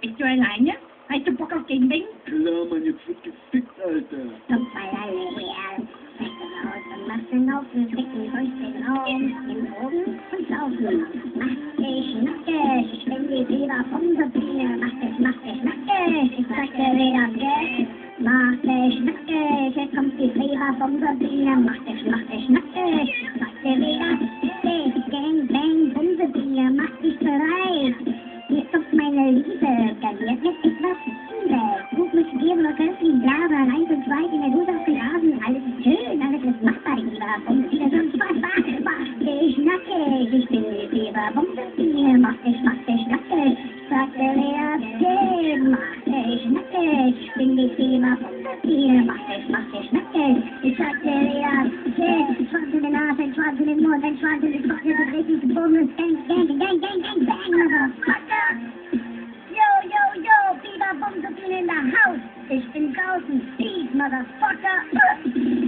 Bist du alleine? Hast du Bock auf den Ding? Klar, Mann, jetzt wird gefickt, Alter. Zum Verleih, raus und mach den Laufen, ficken durch den Raum, im Boden und Laufen. Mach dich nackig, ich bin die Fieber vom Sabine. Mach dich nackig, ich sag dir wieder Geld. Mach dich nackig, jetzt kommt die Fieber vom Sabine. Mach dich nackig, sag dir wieder Geld. Gang, bang, vom Sabine, mach dich bereit. Hier kommt meine Liebe, garniert mit etwas Liebe. Guck mich dir, nur kannst du blasen, 1 und 2 in der Hose auf den Rasen. Alles ist schön, alles ist machbar, lieber Bumsbiene, sonst was war. Mach dich nackig, ich bin die Fieber Bumsbiene. Mach dich nackig, sagt der Lea, hey, mach dich nackig, ich bin die Fieber Bumsbiene. Mach dich nackig, ich sag der Lea, hey, Schwanz in der Nase, ein Schwanz in den Mund, ein Schwanz in den Kopf, der wird richtig gebunden. Gang, bang, motherfucker. Yo, Fieber Bumsbiene in der Haus. Ich bin draußen, peace, motherfucker.